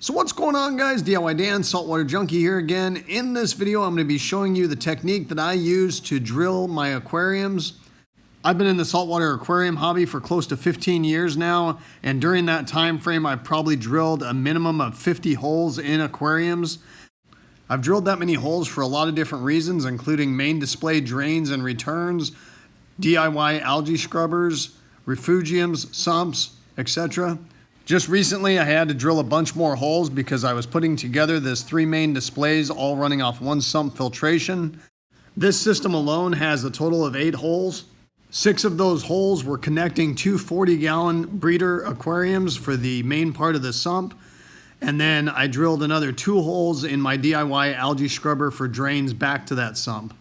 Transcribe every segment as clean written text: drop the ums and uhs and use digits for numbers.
So what's going on, guys? DIY Dan, Saltwater Junkie here again. In this video, I'm going to be showing you the technique that I use to drill my aquariums. I've been in the saltwater aquarium hobby for close to 15 years now, and during that time frame, I've probably drilled a minimum of 50 holes in aquariums. I've drilled that many holes for a lot of different reasons, including main display drains and returns, DIY algae scrubbers, refugiums, sumps, etc. Just recently, I had to drill a bunch more holes because I was putting together this 3 main displays all running off one sump filtration. This system alone has a total of 8 holes. 6 of those holes were connecting 2 40-gallon breeder aquariums for the main part of the sump. And then I drilled another 2 holes in my DIY algae scrubber for drains back to that sump.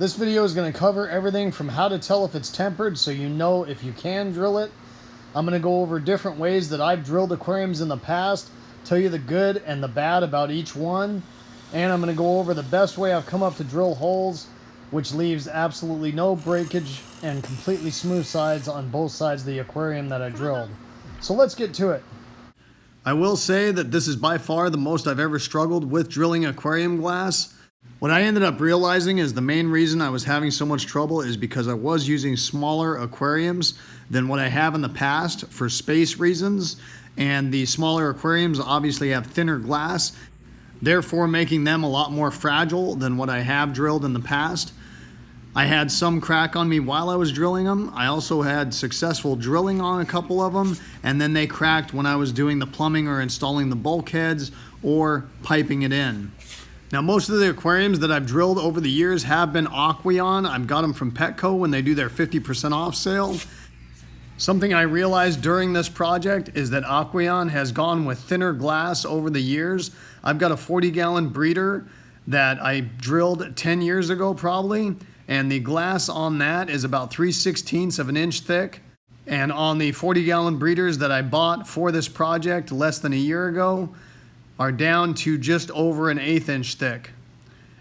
This video is going to cover everything from how to tell if it's tempered so you know if you can drill it. I'm going to go over different ways that I've drilled aquariums in the past, tell you the good and the bad about each one, and I'm going to go over the best way I've come up to drill holes, which leaves absolutely no breakage and completely smooth sides on both sides of the aquarium that I drilled. So let's get to it. I will say that this is by far the most I've ever struggled with drilling aquarium glass. What I ended up realizing is the main reason I was having so much trouble is because I was using smaller aquariums than what I have in the past for space reasons, and the smaller aquariums obviously have thinner glass, therefore making them a lot more fragile than what I have drilled in the past. I had some crack on me while I was drilling them. I also had successful drilling on a couple of them, and then they cracked when I was doing the plumbing or installing the bulkheads or piping it in. Now, most of the aquariums that I've drilled over the years have been Aquarium. I've got them from Petco when they do their 50% off sale. Something I realized during this project is that Aquarium has gone with thinner glass over the years. I've got a 40-gallon breeder that I drilled 10 years ago probably, and the glass on that is about 3/16 of an inch thick. And on the 40-gallon breeders that I bought for this project less than a year ago, are down to just over an 1/8 inch thick,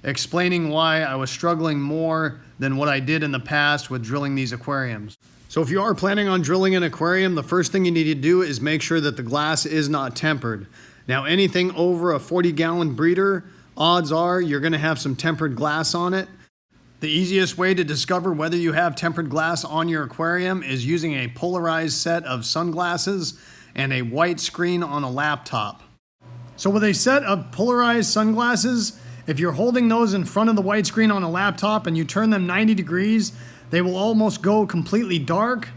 explaining why I was struggling more than what I did in the past with drilling these aquariums. So if you are planning on drilling an aquarium, the first thing you need to do is make sure that the glass is not tempered. Now, anything over a 40-gallon breeder, odds are you're going to have some tempered glass on it. The easiest way to discover whether you have tempered glass on your aquarium is using a polarized set of sunglasses and a white screen on a laptop. So with a set of polarized sunglasses, if you're holding those in front of the white screen on a laptop and you turn them 90 degrees, they will almost go completely dark.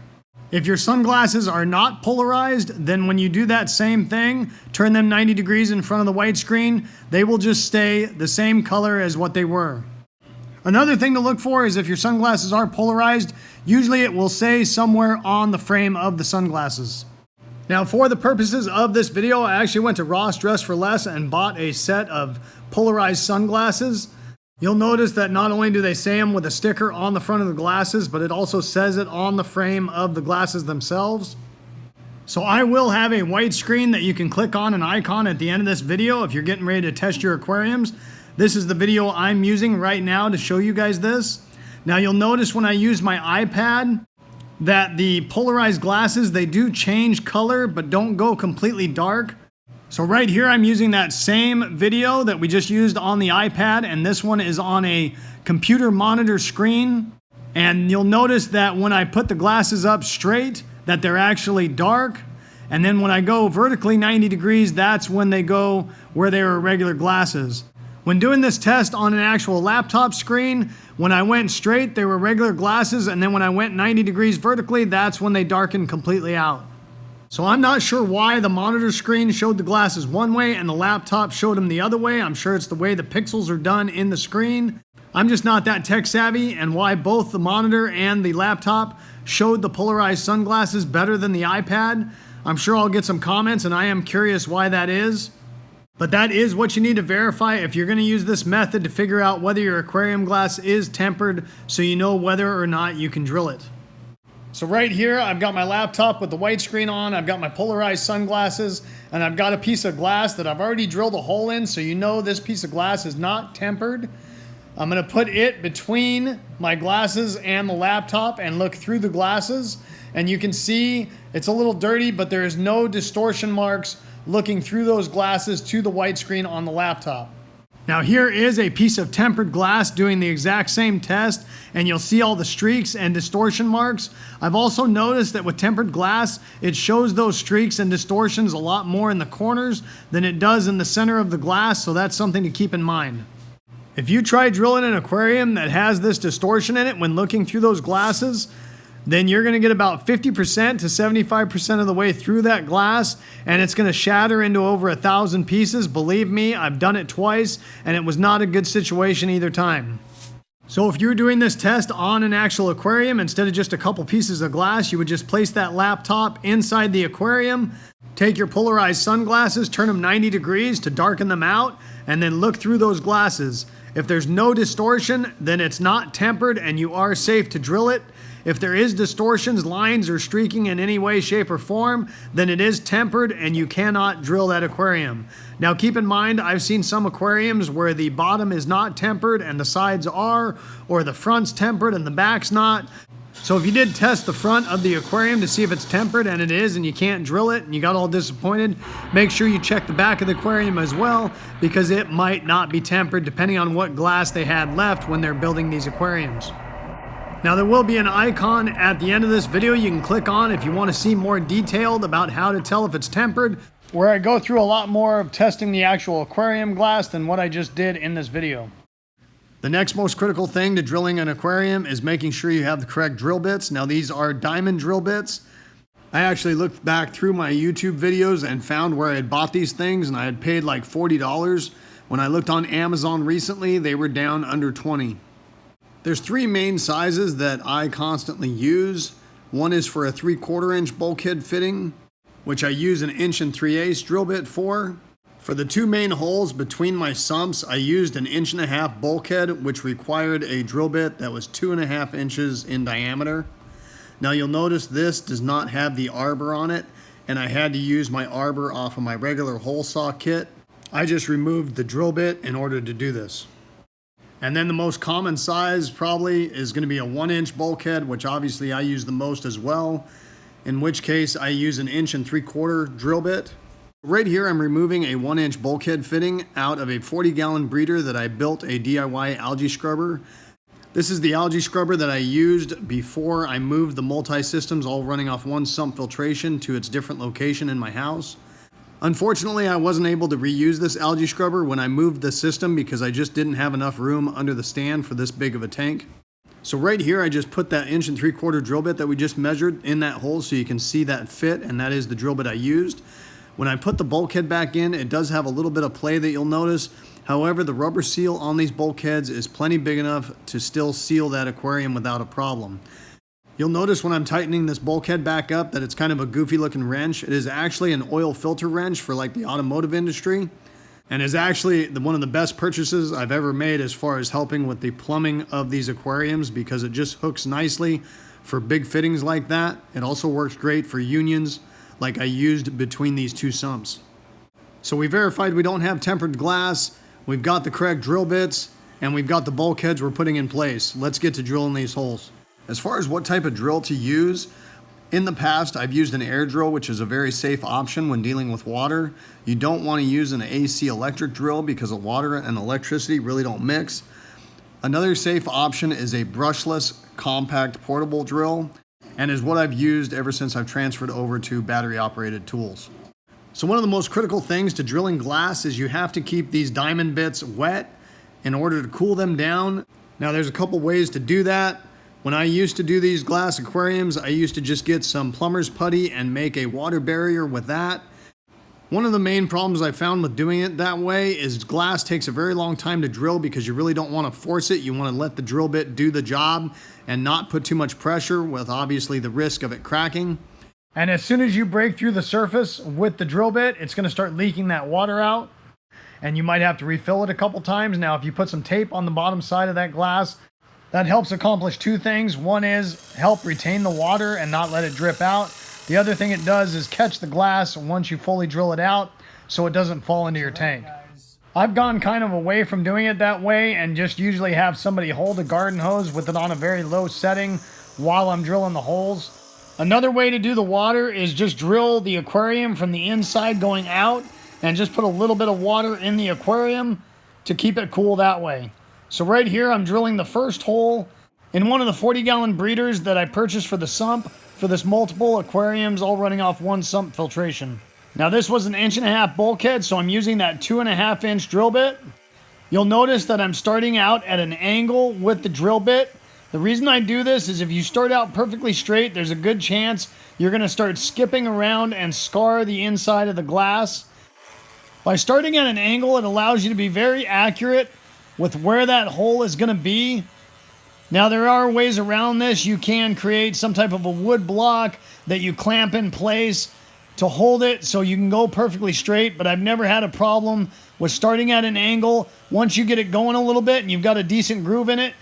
If your sunglasses are not polarized, then when you do that same thing, turn them 90 degrees in front of the white screen, they will just stay the same color as what they were. Another thing to look for is if your sunglasses are polarized, usually it will say somewhere on the frame of the sunglasses. Now, for the purposes of this video, I actually went to Ross Dress for Less and bought a set of polarized sunglasses. You'll notice that not only do they say them with a sticker on the front of the glasses, but it also says it on the frame of the glasses themselves. So I will have a white screen that you can click on an icon at the end of this video if you're getting ready to test your aquariums. This is the video I'm using right now to show you guys this. Now, you'll notice when I use my iPad that the polarized glasses, they do change color but don't go completely dark. So right here I'm using that same video that we just used on the iPad, and this one is on a computer monitor screen. And you'll notice that when I put the glasses up straight, that they're actually dark. And then when I go vertically 90 degrees, that's when they go where they were regular glasses. When doing this test on an actual laptop screen, when I went straight, they were regular glasses, and then when I went 90 degrees vertically, that's when they darkened completely out. So I'm not sure why the monitor screen showed the glasses one way and the laptop showed them the other way. I'm sure it's the way the pixels are done in the screen. I'm just not that tech savvy, and why both the monitor and the laptop showed the polarized sunglasses better than the iPad. I'm sure I'll get some comments, and I am curious why that is. But that is what you need to verify if you're going to use this method to figure out whether your aquarium glass is tempered, so you know whether or not you can drill it. So right here, I've got my laptop with the white screen on, I've got my polarized sunglasses, and I've got a piece of glass that I've already drilled a hole in, so you know this piece of glass is not tempered. I'm going to put it between my glasses and the laptop and look through the glasses, and you can see it's a little dirty, but there is no distortion marks looking through those glasses to the white screen on the laptop. Now here is a piece of tempered glass doing the exact same test, and you'll see all the streaks and distortion marks. I've also noticed that with tempered glass, it shows those streaks and distortions a lot more in the corners than it does in the center of the glass, so that's something to keep in mind. If you try drilling an aquarium that has this distortion in it when looking through those glasses, then you're going to get about 50% to 75% of the way through that glass, and it's going to shatter into over 1,000 pieces. Believe me, I've done it twice, and it was not a good situation either time. So if you're doing this test on an actual aquarium, instead of just a couple pieces of glass, you would just place that laptop inside the aquarium, take your polarized sunglasses, turn them 90 degrees to darken them out, and then look through those glasses. If there's no distortion, then it's not tempered and you are safe to drill it. If there is distortions, lines, or streaking in any way, shape, or form, then it is tempered and you cannot drill that aquarium. Now keep in mind, I've seen some aquariums where the bottom is not tempered and the sides are, or the front's tempered and the back's not. So if you did test the front of the aquarium to see if it's tempered and it is, and you can't drill it and you got all disappointed, make sure you check the back of the aquarium as well, because it might not be tempered depending on what glass they had left when they're building these aquariums. Now there will be an icon at the end of this video you can click on if you want to see more detailed about how to tell if it's tempered, where I go through a lot more of testing the actual aquarium glass than what I just did in this video. The next most critical thing to drilling an aquarium is making sure you have the correct drill bits. Now these are diamond drill bits. I actually looked back through my YouTube videos and found where I had bought these things, and I had paid like $40. When I looked on Amazon recently, they were down under $20. There's three main sizes that I constantly use. One is for a 3/4 inch bulkhead fitting, which I use an 1 3/8" drill bit for. For the two main holes between my sumps, I used an 1.5 inch bulkhead, which required a drill bit that was 2.5 inches in diameter. Now you'll notice this does not have the arbor on it, and I had to use my arbor off of my regular hole saw kit. I just removed the drill bit in order to do this. And then the most common size probably is going to be a 1 inch bulkhead, which obviously I use the most as well, in which case I use an 1 3/4 inch drill bit. Right here I'm removing a 1 inch bulkhead fitting out of a 40-gallon breeder that I built a DIY algae scrubber. This is the algae scrubber that I used before I moved the multi-systems all running off one sump filtration to its different location in my house. Unfortunately, I wasn't able to reuse this algae scrubber when I moved the system because I just didn't have enough room under the stand for this big of a tank. So right here, I just put that 1 3/4 inch drill bit that we just measured in that hole so you can see that fit, and that is the drill bit I used. When I put the bulkhead back in, it does have a little bit of play that you'll notice. However, the rubber seal on these bulkheads is plenty big enough to still seal that aquarium without a problem. You'll notice when I'm tightening this bulkhead back up that it's kind of a goofy looking wrench. It is actually an oil filter wrench for like the automotive industry, and is actually one of the best purchases I've ever made as far as helping with the plumbing of these aquariums, because it just hooks nicely for big fittings like that. It also works great for unions like I used between these two sumps. So we verified we don't have tempered glass, we've got the correct drill bits, and we've got the bulkheads we're putting in place. Let's get to drilling these holes. As far as what type of drill to use, in the past I've used an air drill, which is a very safe option when dealing with water. You don't want to use an AC electric drill because the water and electricity really don't mix. Another safe option is a brushless compact portable drill, and is what I've used ever since I've transferred over to battery operated tools. So one of the most critical things to drilling glass is you have to keep these diamond bits wet in order to cool them down. Now there's a couple ways to do that. When I used to do these glass aquariums, I used to just get some plumber's putty and make a water barrier with that. One of the main problems I found with doing it that way is glass takes a very long time to drill because you really don't want to force it. You want to let the drill bit do the job and not put too much pressure, with obviously the risk of it cracking. And as soon as you break through the surface with the drill bit, it's going to start leaking that water out, and you might have to refill it a couple times. Now, if you put some tape on the bottom side of that glass, that helps accomplish two things. One is help retain the water and not let it drip out. The other thing it does is catch the glass once you fully drill it out so it doesn't fall into your tank. I've gone kind of away from doing it that way and just usually have somebody hold a garden hose with it on a very low setting while I'm drilling the holes. Another way to do the water is just drill the aquarium from the inside going out and just put a little bit of water in the aquarium to keep it cool that way. So right here I'm drilling the first hole in one of the 40-gallon breeders that I purchased for the sump for this multiple aquariums all running off one sump filtration. Now this was an 1.5 inch bulkhead, so I'm using that 2.5 inch drill bit. You'll notice that I'm starting out at an angle with the drill bit. The reason I do this is if you start out perfectly straight, there's a good chance you're going to start skipping around and scar the inside of the glass. By starting at an angle, it allows you to be very accurate with where that hole is going to be. Now there are ways around this. You can create some type of a wood block that you clamp in place to hold it so you can go perfectly straight, but I've never had a problem with starting at an angle. Once you get it going a little bit and you've got a decent groove in it,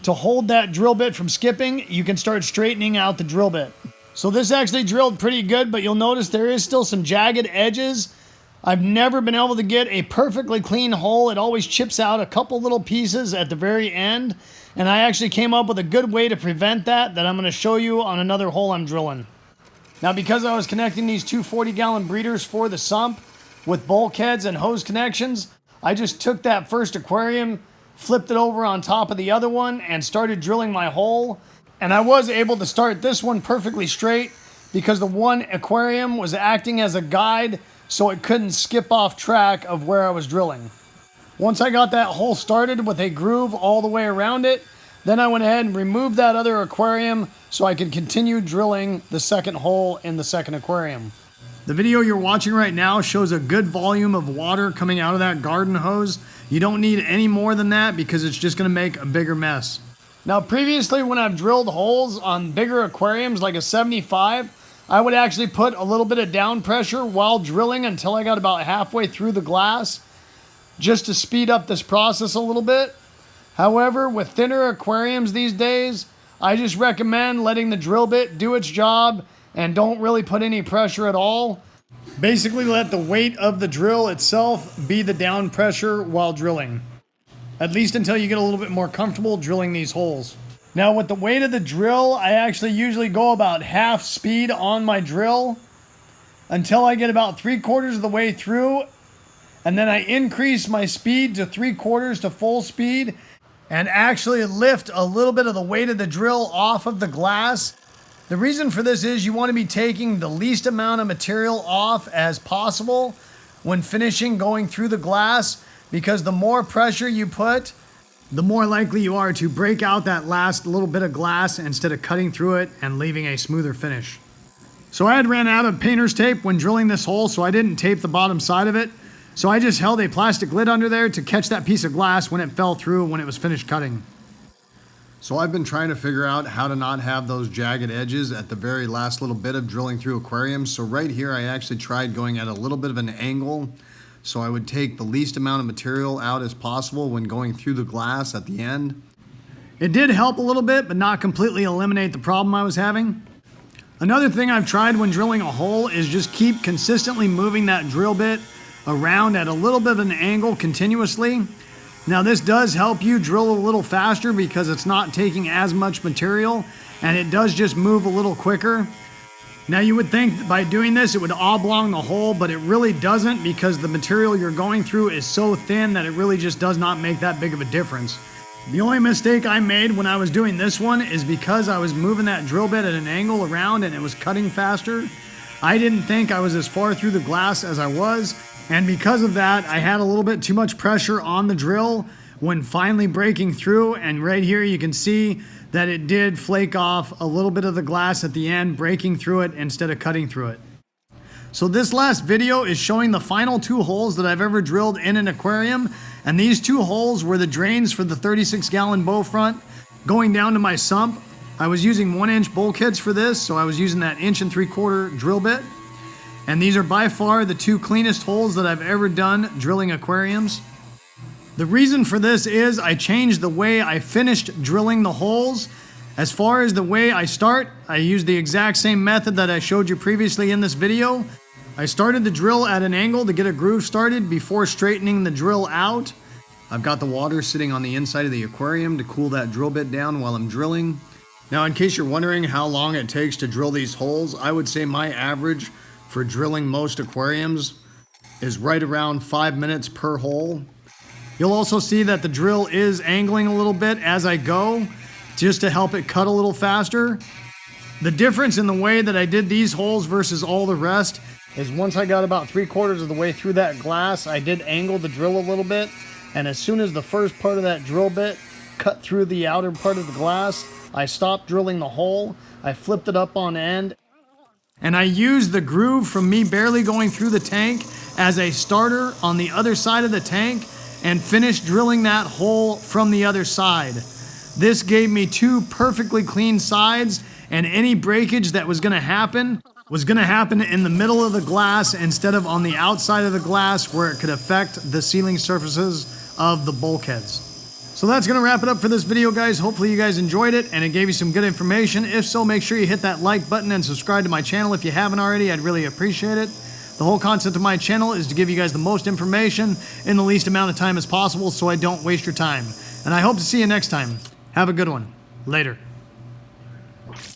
to hold that drill bit from skipping, you can start straightening out the drill bit. So this actually drilled pretty good, but you'll notice there is still some jagged edges. I've never been able to get a perfectly clean hole. It always chips out a couple little pieces at the very end, and I actually came up with a good way to prevent that I'm going to show you on another hole I'm drilling. Now because I was connecting these two 40-gallon breeders for the sump with bulkheads and hose connections, I just took that first aquarium, flipped it over on top of the other one, and started drilling my hole. And I was able to start this one perfectly straight because the one aquarium was acting as a guide so it couldn't skip off track of where I was drilling. Once I got that hole started with a groove all the way around it, then I went ahead and removed that other aquarium so I could continue drilling the second hole in the second aquarium. The video you're watching right now shows a good volume of water coming out of that garden hose. You don't need any more than that because it's just going to make a bigger mess. Now previously when I've drilled holes on bigger aquariums like a 75, I would actually put a little bit of down pressure while drilling until I got about halfway through the glass just to speed up this process a little bit. However, with thinner aquariums these days, I just recommend letting the drill bit do its job and don't really put any pressure at all. Basically let the weight of the drill itself be the down pressure while drilling. At least until you get a little bit more comfortable drilling these holes. Now with the weight of the drill, I actually usually go about half speed on my drill until I get about 3/4 of the way through. And then I increase my speed to 3/4 to full speed and actually lift a little bit of the weight of the drill off of the glass. The reason for this is you want to be taking the least amount of material off as possible when finishing going through the glass, because the more pressure you put, the more likely you are to break out that last little bit of glass instead of cutting through it and leaving a smoother finish. So I had ran out of painter's tape when drilling this hole, so I didn't tape the bottom side of it. So I just held a plastic lid under there to catch that piece of glass when it fell through when it was finished cutting. So I've been trying to figure out how to not have those jagged edges at the very last little bit of drilling through aquariums. So right here, I actually tried going at a little bit of an angle. So I would take the least amount of material out as possible when going through the glass at the end. It did help a little bit, but not completely eliminate the problem I was having. Another thing I've tried when drilling a hole is just keep consistently moving that drill bit around at a little bit of an angle continuously. Now this does help you drill a little faster because it's not taking as much material and it does just move a little quicker. Now you would think that by doing this it would oblong the hole, but it really doesn't because the material you're going through is so thin that it really just does not make that big of a difference. The only mistake I made when I was doing this one is because I was moving that drill bit at an angle around and it was cutting faster. I didn't think I was as far through the glass as I was, and because of that I had a little bit too much pressure on the drill when finally breaking through, and right here you can see that it did flake off a little bit of the glass at the end, breaking through it instead of cutting through it. So this last video is showing the final 2 holes that I've ever drilled in an aquarium, and these 2 holes were the drains for the 36-gallon bow front going down to my sump. I was using 1-inch bulkheads for this, so I was using that 1 3/4 inch drill bit. And these are by far the 2 cleanest holes that I've ever done drilling aquariums. The reason for this is I changed the way I finished drilling the holes. As far as the way I start, I use the exact same method that I showed you previously in this video. I started the drill at an angle to get a groove started before straightening the drill out. I've got the water sitting on the inside of the aquarium to cool that drill bit down while I'm drilling. Now, in case you're wondering how long it takes to drill these holes, I would say my average for drilling most aquariums is right around 5 minutes per hole. You'll also see that the drill is angling a little bit as I go, just to help it cut a little faster. The difference in the way that I did these holes versus all the rest is once I got about 3/4 of the way through that glass, I did angle the drill a little bit, and as soon as the first part of that drill bit cut through the outer part of the glass, I stopped drilling the hole, I flipped it up on end, and I used the groove from me barely going through the tank as a starter on the other side of the tank and finished drilling that hole from the other side. This gave me 2 perfectly clean sides, and any breakage that was gonna happen in the middle of the glass instead of on the outside of the glass where it could affect the sealing surfaces of the bulkheads. So that's gonna wrap it up for this video, guys. Hopefully you guys enjoyed it and it gave you some good information. If so, make sure you hit that like button and subscribe to my channel if you haven't already. I'd really appreciate it. The whole concept of my channel is to give you guys the most information in the least amount of time as possible so I don't waste your time. And I hope to see you next time. Have a good one. Later.